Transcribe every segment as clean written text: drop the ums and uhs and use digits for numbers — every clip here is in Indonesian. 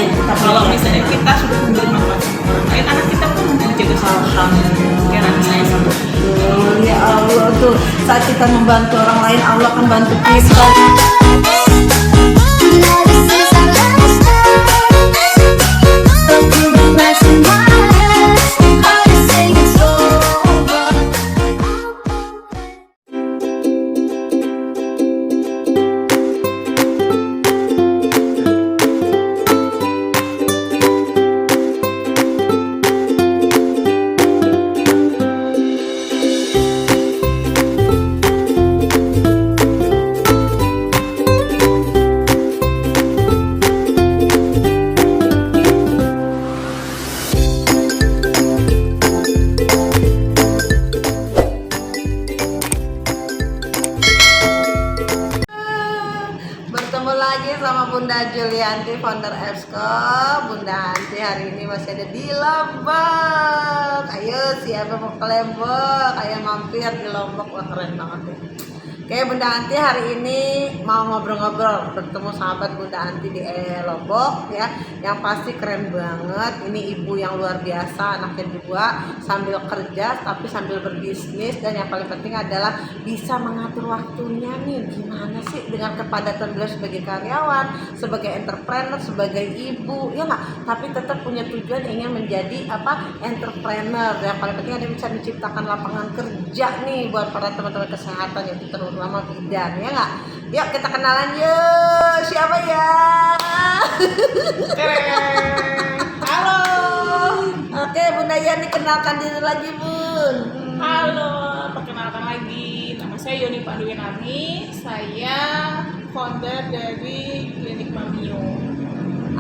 Amin. Kalau misalnya kita sudah memberi manfaat sama orang lain, anak kita pun menjadi sama. Pikiran saya seperti itu. Ya Allah tuh, saat kita membantu orang lain, Allah akan bantu kita. Bertemu lagi sama Bunda Julianti, founder Esko. Bunda Anti hari ini masih ada di Lombok. Ayo siapa mau ke Lombok? Ayo mampir di Lombok, wah keren banget deh. Oke, Bunda Anti hari ini mau ngobrol-ngobrol, bertemu sahabat Bunda Anti di Lombok ya. Yang pasti keren banget. Ini ibu yang luar biasa, anaknya dua, sambil kerja tapi sambil berbisnis, dan yang paling penting adalah bisa mengatur waktunya nih. Gimana sih dengan kepadatan beliau sebagai karyawan, sebagai entrepreneur, sebagai ibu, ya nggak? Tapi tetap punya tujuan ingin menjadi entrepreneur. Yang paling penting ada bisa menciptakan lapangan kerja nih buat para teman-teman kesehatan, yaitu terutama bidan, ya nggak? Yuk kita kenalan yuk, siapa ya? Halo. Oke, Bunda Yani, kenalkan diri lagi, Bun. Halo, perkenalkan lagi. Nama saya Yoni Panduwinarni. Saya founder dari Klinik Mamio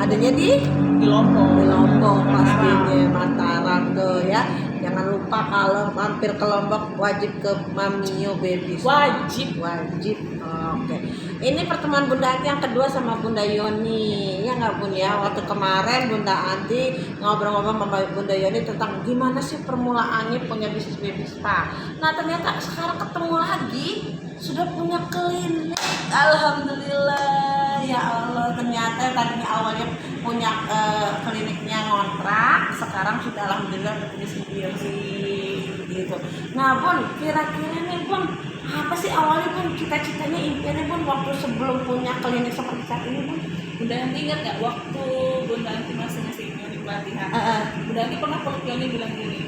Adanya di Lombok. di Lombok pastinya, Mataram tuh ya. Jangan lupa kalau mampir ke Lombok wajib ke Mamio Baby. Wajib. Oke. Ini pertemuan Bunda Anti yang kedua sama Bunda Yoni, ya nggak Bun ya? Waktu kemarin Bunda Anti ngobrol-ngobrol sama Bunda Yoni tentang gimana sih permulaannya punya bisnis baby spa. Nah ternyata sekarang ketemu lagi, sudah punya klinik. Alhamdulillah, ya Allah. Ternyata tadinya awalnya punya kliniknya ngontrak, sekarang sudah alhamdulillah punya sendiri gitu. Nah Bun, kira-kira nih Bun, apa sih awalnya Bun, cita-citanya, impiannya Bun waktu sebelum punya klinik seperti saat ini Bun? Bunda Anti ingat nggak waktu Bunda Anti masih Yoni pelatihan? Bunda Anti pernah peluk Yoni bilang gini,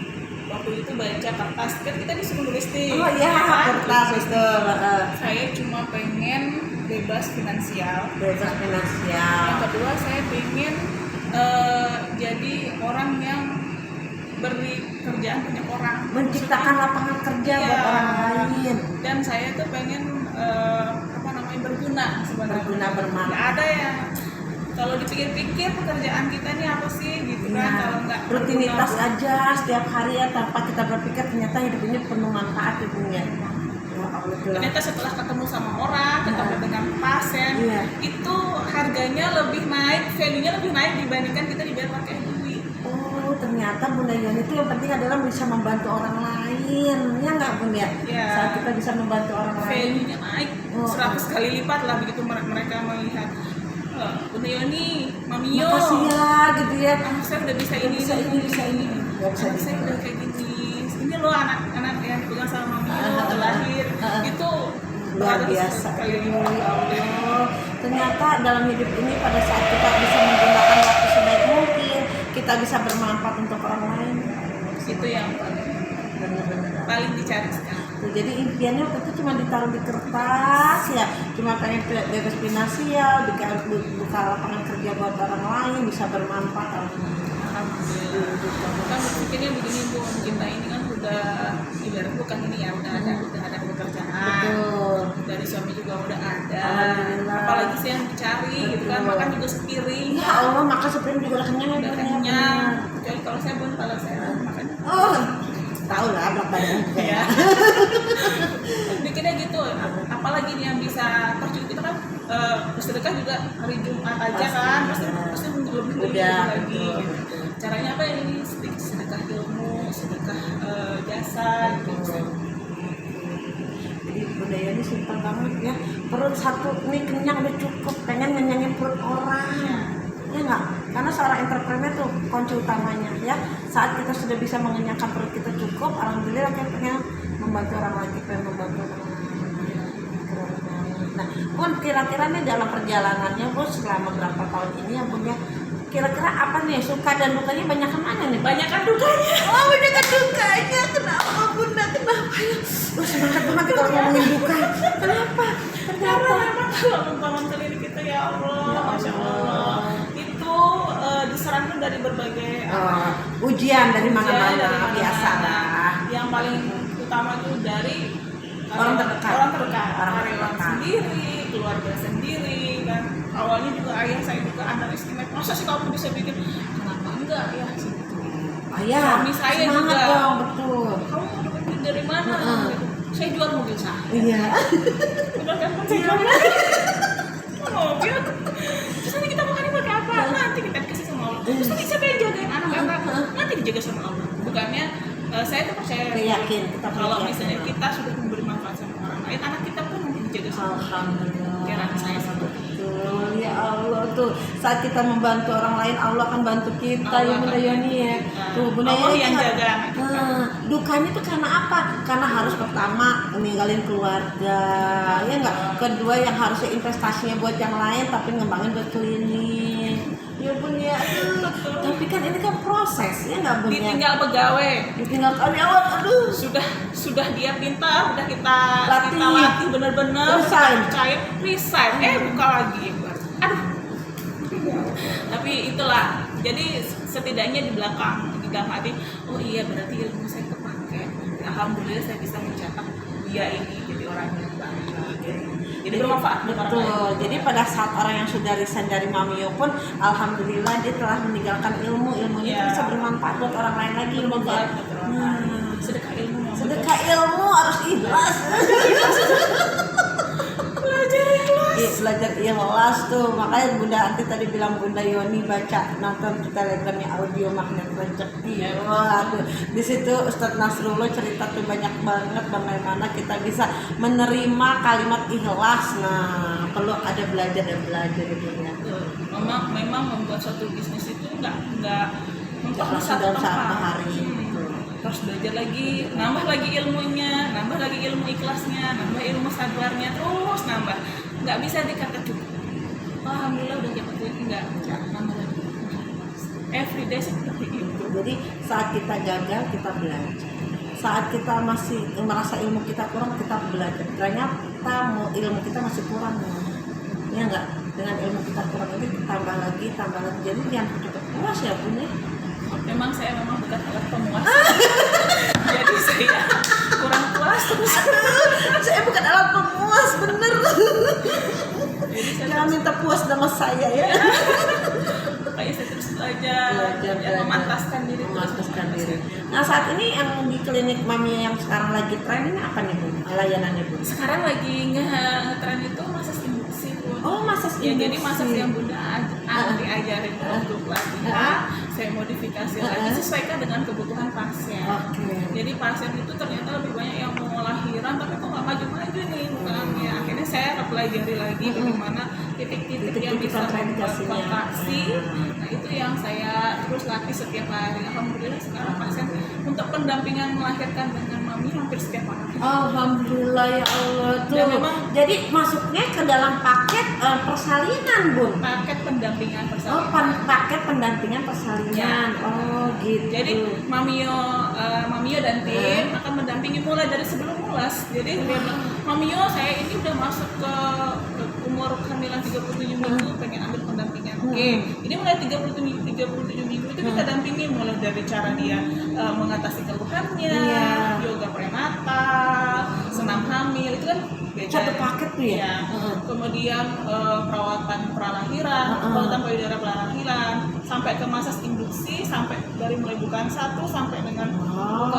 waktu itu baca kertas, kan kita disuruh nulis nih. Oh iya, kertas itu. Saya cuma pengen bebas finansial. Bebas finansial. Yang kedua saya pengen jadi orang yang beri kerjaan banyak orang, Menciptakan lapangan kerja Iya. buat orang lain. Dan saya tuh pengen berguna sebenarnya. Berguna, bermanfaat. Nggak ada yang kalau dipikir-pikir pekerjaan kita ini apa sih gitu kan, Nah, kalau nggak rutinitas berguna. aja setiap hari ya, tanpa kita berpikir ternyata hidup ini penuh manfaat ya Bun ya. Ya Allah, Ternyata setelah ketemu sama orang, ketemu dengan pasien, Iya. itu harganya lebih naik, value-nya lebih naik dibandingkan kita dibayar pakai duit. Oh, ternyata Bunda Yoni itu yang penting adalah bisa membantu orang lain, ya nggak Bun ya? Iya. Saat kita bisa membantu orang lain. Value-nya naik Oh. 100 kali lipat lah begitu mereka melihat. Bunda Yoni, Mamio, Makasih ya, gitu ya. anak saya udah bisa ini, Bisa ini, bisa ini. Nggak bisa anak saya gitu. udah kayak gini. Ini loh anak-anak yang pegang sama Mamio lahir, itu Luar 100 biasa. kali Ya lipat. Allah. Ternyata dalam hidup ini pada saat kita bisa menggunakan waktu sebaik mungkin, kita bisa bermanfaat untuk orang lain. Itu yang Benar-benar. paling dicari sekarang. Tuh, jadi impiannya waktu itu cuma ditaruh di kertas ya, cuma pengen bebas finansial, buka lapangan kerja buat orang lain, bisa bermanfaat. Alhamdulillah. Kan berpikirnya begini Bu, kita ini kan udah ibarat bukan ini ya, udah ada pekerjaan. Betul. Dari suami juga udah ada. Alhamdulillah. Apalagi sih yang dicari gitu kan, Betul. makan juga sepiring. Ya Allah, makan sepiring juga udah kenyang ya, Udah Bun, ya. kenyang. Kecuali kalau saya Bun, kalau saya makan. Oh, tahu lah berat badan juga ya. Bikinnya gitu, apalagi nih yang bisa terjun kita kan bersedekah juga hari Jumat aja kan, pasti lebih Udah, lagi. betul, Gitu. betul. Caranya apa ya, ini sedekah ilmu, sedekah jasa gitu. Jadi Bunda Yoni simpel banget ya, perut satu nih kenyang udah cukup, pengen ngenyangin perut orang, ya nggak? Karena seorang entrepreneur tuh kunci utamanya ya. Saat kita sudah bisa mengenyangkan perut kita cukup, alhamdulillah kita pengen membantu orang lain, kita pengen membantu orang lain. Nah, Bun, kira-kira nih dalam perjalanannya Bun selama berapa tahun ini ya Bun ya, kira-kira apa nih suka dan dukanya banyak kemana nih? Banyak kan dukanya. Oh, banyak kan dukanya. Kenapa Bunda? Kenapa ya? Semangat banget kalau ngomongin duka. Kenapa? Karena memang kalau membangun klinik kita ya Allah, Masya Allah, itu diserangkan dari berbagai ujian dari ujian, mana-mana, dari mana-mana. biasa lah. Yang paling utama itu dari Orang terdekat. karyawan sendiri, keluarga sendiri kan. Awalnya juga ayah saya juga underestimate, masa sih kamu bisa bikin, kenapa enggak ya gitu. Ayah, Suami saya semangat juga. dong, betul. Kamu dapat duit dari mana? Gitu. Saya jual mobil saya. Iya. Benar kan? Saya jual mobil. Terus nanti kita makannya pakai apa? Nanti kita kasih sama Allah. Terus nanti siapa yang jagain anak-anak? Nanti dijaga sama Allah. Bukannya saya tuh percaya Yakin, kita kalau yakin. misalnya kita sudah memberi manfaat sama orang lain, anak kita pun nanti dijaga sama Allah. Alhamdulillah. Kiraan saya seperti Betul, ya Allah tuh saat kita membantu orang lain Allah akan bantu kita Allah ya Bunda akan Yoni bantu ya. kita. Tuh Bunda Allah Yoni yang kan- jaga anak kita. dukanya tuh karena apa? Karena harus pertama meninggalin keluarga, ya enggak. Kedua yang harusnya investasinya buat yang lain tapi ngembangin buat klinik. Ya Bun ya. Tapi kan ini kan proses ya enggak Bun ya. Ditinggal pegawai. Ditinggal karyawan, aduh. Sudah dia pintar, udah kita Latih. latih bener-bener, Resign. percaya, resign, buka lagi, aduh. Tapi itulah, jadi setidaknya di dalam hati, oh iya berarti ilmu saya kepake. Alhamdulillah saya bisa mencetak dia ini jadi orang yang baik. Jadi bermanfaat buat orang lain. Betul. Jadi pada saat orang yang sudah resign dari Mamio pun, alhamdulillah dia telah meninggalkan ilmunya Iya. bisa bermanfaat buat orang lain lagi. Bermanfaat buat orang lain. Sedekah ilmu. Sedekah ilmu harus ikhlas. Belajar ikhlas. Belajar ikhlas tuh. Makanya Bunda Anti tadi bilang Bunda Yoni baca nonton di telegramnya audio magnet rezeki. Waduh, di situ Ustadz Nasrullah cerita tuh banyak banget bagaimana kita bisa menerima kalimat ikhlas. Nah, perlu ada belajar gitu ya. Memang membuat suatu bisnis itu nggak mentok di langsung satu dalam satu tempat. hari. Terus belajar lagi, nambah lagi ilmunya, nambah lagi ilmu ikhlasnya, nambah ilmu sabarnya, terus nambah. Nggak bisa dikata cukup. Alhamdulillah udah dapat duit, nggak nambah lagi. Everyday seperti itu. Jadi saat kita gagal kita belajar. Saat kita masih merasa ilmu kita kurang kita belajar. Ternyata ilmu kita masih kurang. Ya enggak? Dengan ilmu kita kurang itu tambah lagi. Jadi jangan cepat puas ya punya. Memang saya bukan alat pemuas. Jadi saya kurang puas terus. Saya bukan alat pemuas, bener. Jadi saya Jangan minta puas sama saya ya. kayak saya terus belajar, memantaskan diri. Memantaskan diri. Nah saat ini yang di klinik Mami yang sekarang lagi tren ini apa nih Bu? Layanannya Bu? Sekarang lagi ngetren itu massage induksi Bu. Oh massage Ya, jadi induksi. massage yang Bunda diajarin untuk pelatihan, saya modifikasi lagi sesuaikan dengan kebutuhan pasien. Oke. Jadi pasien itu ternyata lebih banyak yang mau lahiran tapi kok nggak maju-maju nih bukannya. Akhirnya saya pelajari lagi bagaimana titik-titik yang bisa membuat kontraksi. Nah itu yang saya terus latih setiap hari. Alhamdulillah sekarang pasien untuk pendampingan melahirkan dengan Mami hampir setiap hari. Alhamdulillah ya Allah tuh. Dan memang- jadi masuknya ke dalam paket persalinan Bun. Paket pendampingan Oh persalinan. paket pendampingan persalinan. Ya. Oh gitu. Jadi Mamio dan tim akan mendampingi mulai dari sebelum mulas. Jadi dia bilang, Mamio saya ini udah masuk ke umur kehamilan 37 minggu pengen ambil pendampingan. Oke. Ini mulai 37 minggu itu kita dampingi mulai dari cara dia mengatasi keluhannya, Iya. yoga prenatal, senam hamil itu kan beda. Satu paket tuh ya? Iya. Kemudian perawatan pralahiran, perawatan payudara pralahiran, sampai ke massage induksi, sampai dari mulai bukaan 1 sampai dengan bukaan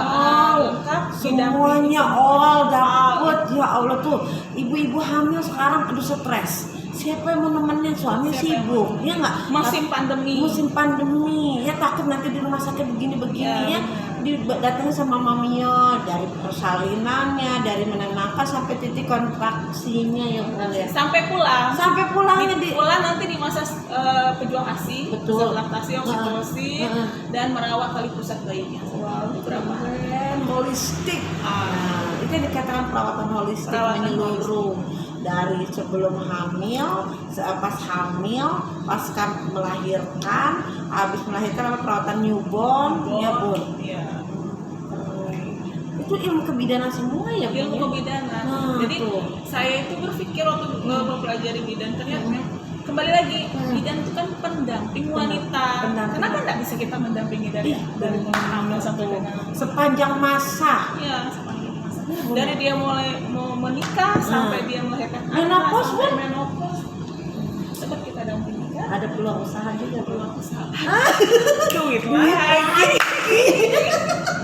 lengkap. Semuanya all dapet ya Allah tuh. Ibu-ibu hamil sekarang aduh stres. Siapa yang mau nemenin suami sibuk? Ya nggak? Musim pandemi. Musim pandemi ya takut nanti di rumah sakit begini-begini ya. Datang sama Mamio dari persalinannya, dari menenangkan sampai titik kontraksinya ya Bu ya. Sampai pulang. Sampai pulangnya di pulang nanti di masa pejuang ASI, Betul. pusat laktasi, oksitosin, dan merawat tali pusat bayinya. Wow, Berapa? keren, holistik. Nah, itu yang dikatakan perawatan holistik, Perawatan menyeluruh dari sebelum hamil, pas hamil, pasca melahirkan, habis melahirkan apa perawatan newborn, ya Bun. Iya. Itu ilmu kebidanan semua ya Bun. Ilmu kebidanan. Nah, Jadi tuh. saya itu berpikir waktu mempelajari bidan ternyata kembali lagi bidan itu kan pendamping wanita. Pendamping. Kenapa nggak bisa kita mendampingi dari hamil sampai dengan sepanjang masa. ya sepanjang masa. Dari dia mulai mau menikah sampai dia melahirkan anak Menopause, sampai Bun. menopause. Tetap kita dampingi kan? Ada peluang usaha juga Bun. Peluang usaha. Duit lagi.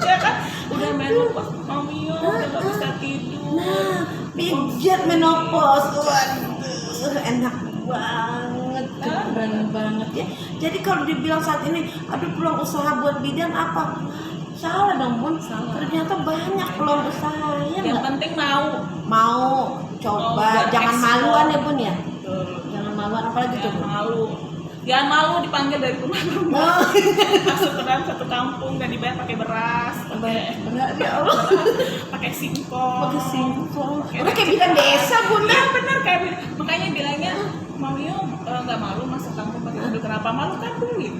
Ya kan? Udah menopause, mami yo udah nggak bisa tidur. Nah, pijat menopause. Waduh, enak banget, keren banget ya. Jadi kalau dibilang saat ini, aduh peluang usaha buat bidan apa? Salah dong Bun. Ternyata banyak peluang usaha ya Yang nggak? penting mau. Mau coba, jangan berekspor. maluan ya Bun ya. Jangan maluan, apalagi tuh Jangan Bun. malu. Jangan malu dipanggil dari rumah-rumah. Oh, Masuk ke dalam satu kampung dan dibayar pakai beras, pakai benar ya Allah. pakai singkong. Pakai singkong. Udah kayak bidan desa Bun Iya ya. benar makanya bilangnya mau yuk nggak malu masuk kampung pakai mobil, kenapa malu kan duit.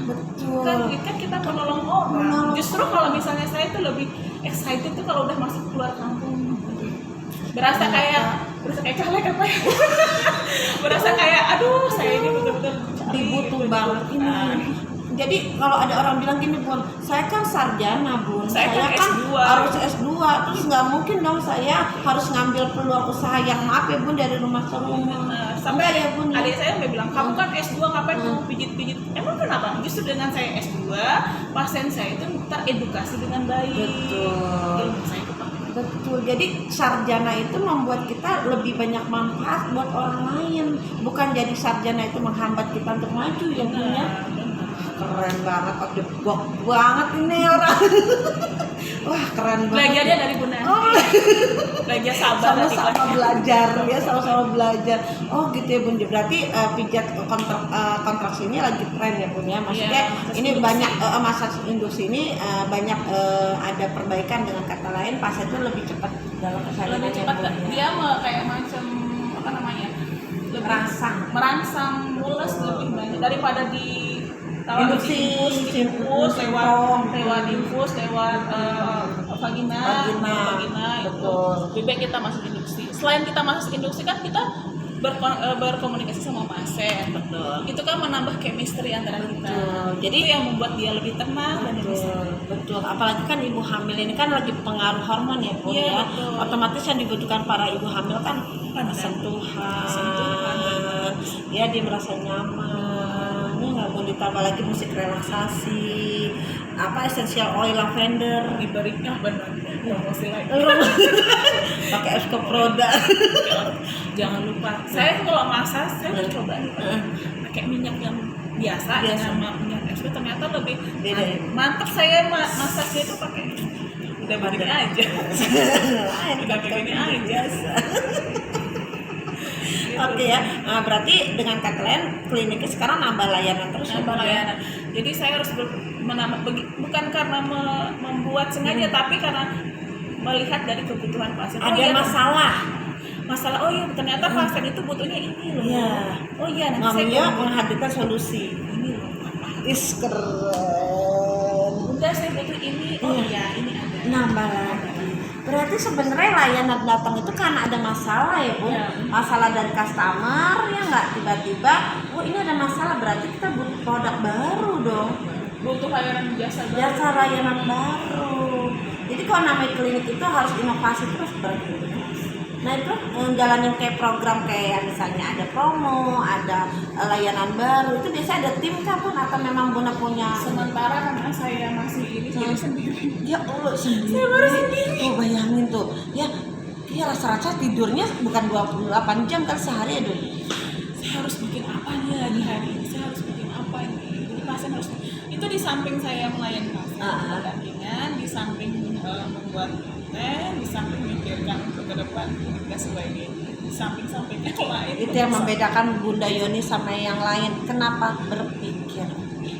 Betul. Kan duit kan kita menolong orang. Menolong. Justru kalau misalnya saya tuh lebih excited tuh kalau udah masuk keluar kampung. Berasa kayak caleg apa ya? Berasa kayak aduh saya ini betul-betul dibutuh banget ini. Jadi kalau ada orang bilang gini Bun, saya kan sarjana Bun, Saya kan kan S2. harus S2, terus nggak mungkin dong saya harus ngambil peluang usaha yang maaf ya Bun dari rumah ke rumah. Sampai Enggak ya Bun ya? adik saya sampai bilang kamu kan S2 ngapain kamu pijit-pijit. Emang kenapa? Justru dengan saya S2 pasien saya itu teredukasi dengan baik. Betul. Ilmu saya kepake. Betul, jadi sarjana itu membuat kita lebih banyak manfaat buat orang lain, bukan jadi sarjana itu menghambat kita untuk maju ya Bun ya. Keren banget, objek banget ini orang. Wah keren banget. Belajarnya dari Bunda. Oh. Belajar sabar dan Sama-sama ikhlas. belajar ya, sama-sama belajar. Oh gitu ya Bun. Berarti pijat kontraksi ini lagi tren ya Bun ya. Maksudnya Iya, massage ini industri. banyak massage industri ini banyak ada perbaikan, dengan kata lain pasien itu lebih cepat dalam kesehatan. Lebih cepat kan? Dia kayak macam apa namanya? Lebih merangsang mulus lebih banyak daripada di Induksi, infus simptom. lewat infus lewat vagina. Betul. Lebih baik kita masuk induksi. Selain kita masuk induksi kan kita berkomunikasi sama pasien. Betul. Itu kan menambah chemistry antara kita. Betul. Jadi itu yang membuat dia lebih tenang dan lebih Betul, betul. Apalagi kan ibu hamil ini kan lagi pengaruh hormon ya Bun Iya, ya. betul. Otomatis yang dibutuhkan para ibu hamil kan sentuhan. Ya dia merasa nyaman. Ini nggak boleh ditambah lagi musik relaksasi. Apa essential oil lavender. diberinya benar promosi lagi. Pakai Escoproda. Jangan lupa. Saya tuh kalau massage saya udah coba nih pakai minyak yang biasa. Dengan minyak es ternyata lebih Beda ya? mantap. Saya massage itu pakai udah begini aja. Udah begini aja. Oke ya, nah, berarti dengan kata lain kliniknya sekarang nambah layanan terus. Nambah layanan. Jadi saya harus menambah bukan karena membuat sengaja tapi karena melihat dari kebutuhan pasien. Ada masalah oh iya ternyata pasien itu butuhnya ini loh. Iya. Oh iya nanti saya Namanya menghadirkan solusi. ini loh. Is keren. Bunda saya butuh ini. Oh iya ini ada. Nambah lagi. Berarti sebenarnya layanan datang itu karena ada masalah ya Bun. Ya. Masalah dari customer ya nggak, tiba-tiba oh ini ada masalah, berarti kita butuh produk baru dong. Butuh layanan jasa baru. Jasa layanan baru. Jadi kalau namanya klinik itu harus inovasi terus berarti. Nah itu jalanin kayak program kayak misalnya ada promo, ada layanan baru, itu biasanya ada tim kah Bun atau memang Bunda punya? Sementara karena saya masih ini jadi sendiri. Ya Allah sendiri. Saya baru sendiri. Tuh bayangin tuh. Ya rasa-rasa tidurnya bukan 28 jam kan sehari ya Dun. Saya harus bikin apa nih di hari ini? Saya harus bikin apa ini? Jadi pasien harus itu di samping saya melayani pasien pendampingan, di samping membuat konten, di samping memikirkan untuk ke depan kita sebagai samping-sampingnya lain. Itu yang membedakan Bunda Yoni sama yang lain. Kenapa? Berpikir,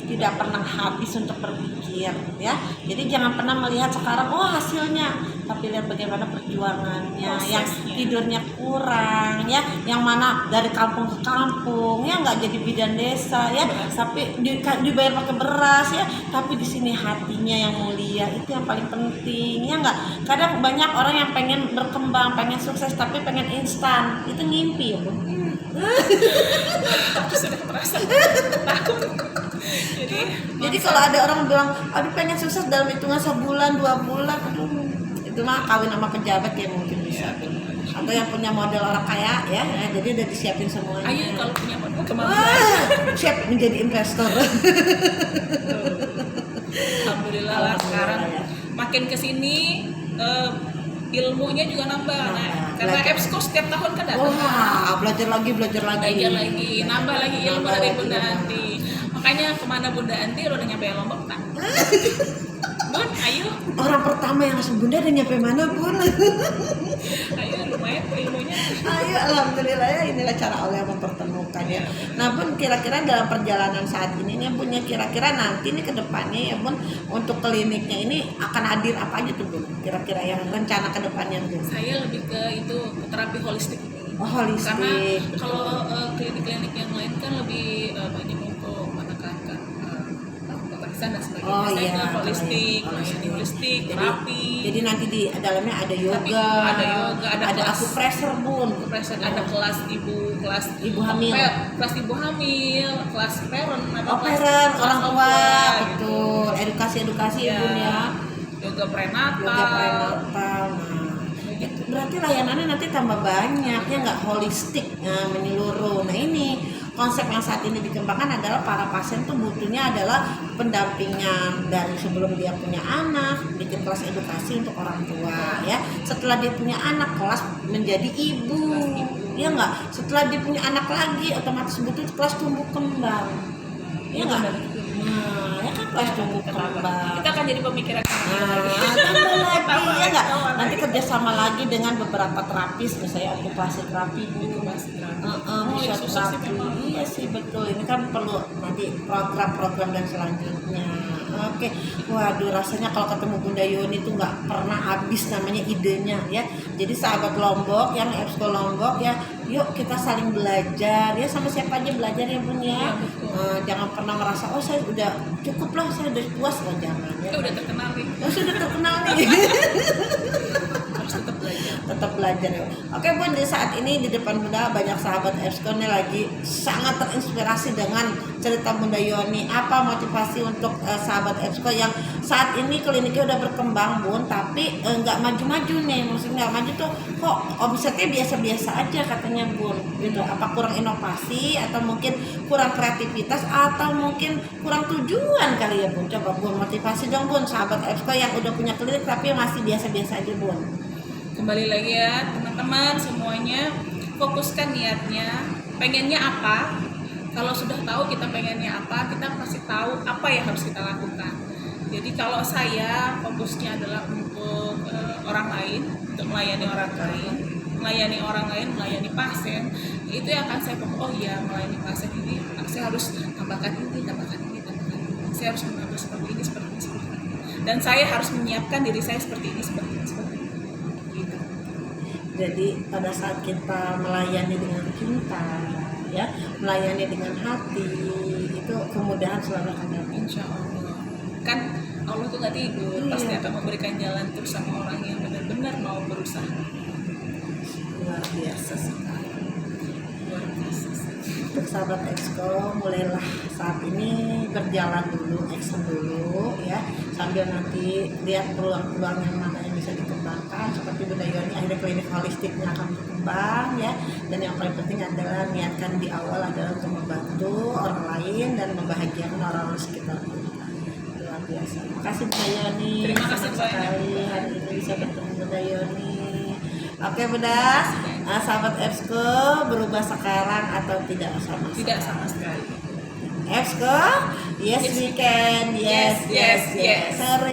tidak pernah habis untuk berpikir, ya. Jadi jangan pernah melihat sekarang hasilnya, tapi lihat bagaimana perjuangannya. Yang tidurnya kurang, ya, yang mana dari kampung ke kampung, ya, nggak jadi bidan desa, ya, tapi dibayar pakai beras, ya, tapi di sini hatinya yang mulia, itu yang paling penting, ya nggak. Kadang banyak orang yang pengen berkembang, pengen sukses, tapi pengen instan, itu ngimpi, ya, Bu. Aku sudah merasa takut. Jadi kalau ada orang bilang, aduh pengen sukses dalam hitungan sebulan 2 bulan, aduh, itu mah kawin sama pejabat ya mungkin bisa. Atau yang punya model orang kaya, ya, jadi udah disiapin semuanya. Ayo kalau punya modal kemana? Siap menjadi investor. Alhamdulillah lah sekarang makin kesini ilmunya juga nambah. Nah, karena EBSCO setiap tahun kan datang. Wah, belajar lagi, nambah lagi ilmu dari Bunda Anti. Makanya kemana Bunda Anti udah nyampe Lombok tak? Bun, ayo. Orang pertama yang langsung Bunda udah nyampe mana, Bun? Ayo, lumayan ilmunya. Ayo, alhamdulillah ya, inilah cara Allah yang mempertemukan, ya. Nah, Bun, kira-kira dalam perjalanan saat ini nih, Bun, ya, kira-kira nanti nih ke depannya ya, Bun, untuk kliniknya ini akan hadir apa aja tuh, Bun? Kira-kira yang rencana ke depannya, Bun? Saya lebih ke itu ke terapi holistik. Holistik. Karena kalau klinik-klinik yang lain kan lebih banyak untuk menekankan pemeriksaan dan sebagainya. Saya ke holistik, holistik, terapi. Jadi nanti di dalamnya ada yoga, ada kelas, akupresur, Bun. Ada kelas ibu hamil, kelas kelas parent, parent, orang tua, betul. Edukasi ya, Bun, ya. Yoga prenatal. Nah, berarti layanannya nanti tambah banyak, ya nggak, holistik, menyeluruh. Nah, ini konsep yang saat ini dikembangkan adalah para pasien tuh butuhnya adalah pendampingan dari sebelum dia punya anak, bikin kelas edukasi untuk orang tua, ya. Setelah dia punya anak, kelas menjadi ibu, ya nggak. Setelah dia punya anak lagi, otomatis butuh kelas tumbuh kembang, ya nggak. Nah, ya kan kelas tumbuh kembang. Kita akan jadi pemikiran. Tambah lagi, ya nggak. Nanti kerjasama lagi dengan beberapa terapis, misalnya okupasi terapi, terapi. Iya sih, betul. Ini kan perlu nanti program-program dan selanjutnya. Oke, waduh, rasanya kalau ketemu Bunda Yoni tuh nggak pernah habis namanya idenya, ya. Jadi sahabat Lombok, yang EBSCO Lombok, ya, yuk kita saling belajar, ya, sama siapa aja belajar ya, Bun, ya. Jangan pernah merasa saya udah cukup lah, saya udah puas, jangan, ya. Udah terkenal nih. Sudah terkenal nih. Harus tetap belajar, ya. Oke, Bun, di saat ini di depan Bunda banyak sahabat EBSCO nih lagi sangat terinspirasi dengan cerita Bunda Yoni. Apa motivasi untuk sahabat EBSCO yang saat ini kliniknya udah berkembang, Bun, tapi nggak maju-maju nih, maksudnya nggak maju tuh, kok omsetnya biasa-biasa aja katanya, Bun, gitu. Apa kurang inovasi, atau mungkin kurang kreativitas, atau mungkin kurang tujuan kali ya, Bun? Coba, Bun, motivasi dong, Bun, sahabat EBSCO yang udah punya klinik tapi masih biasa-biasa aja, Bun. Kembali lagi ya teman-teman semuanya, fokuskan niatnya, pengennya apa. Kalau sudah tahu kita pengennya apa, kita pasti tahu apa yang harus kita lakukan. Jadi kalau saya fokusnya adalah untuk orang lain, untuk melayani orang lain, melayani pasien, itu yang akan saya fokus. Oh iya, melayani pasien ini saya harus tambahkan ini. Saya harus menambah seperti ini. Dan saya harus menyiapkan diri saya seperti ini. Gitu. Jadi pada saat kita melayani dengan cinta, ya, melayani dengan hati, itu kemudahan selalu akan datang. Insya Allah. Kan Allah tuh nggak tidur, pasti akan memberikan jalan terus sama orang yang benar-benar mau berusaha. Luar biasa sekali. Untuk sahabat EBSCO, mulailah saat ini berjalan dulu, action dulu, ya, sambil nanti lihat peluang-peluang yang mana yang bisa dikembangkan. Seperti Bunda Yoni, akhirnya klinik holistiknya akan berkembang, ya, dan yang paling penting adalah niatkan di awal adalah untuk membantu orang lain dan membahagiakan orang-orang sekitar kita. Luar biasa. Terima kasih Bunda Yoni. Terima kasih sekali hari ini bisa bertemu Bunda Yoni. Oke, Bunda, sahabat EBSCO, berubah sekarang atau tidak sama sekali? Tidak sama sekali. EBSCO, yes we can, yes. Sore.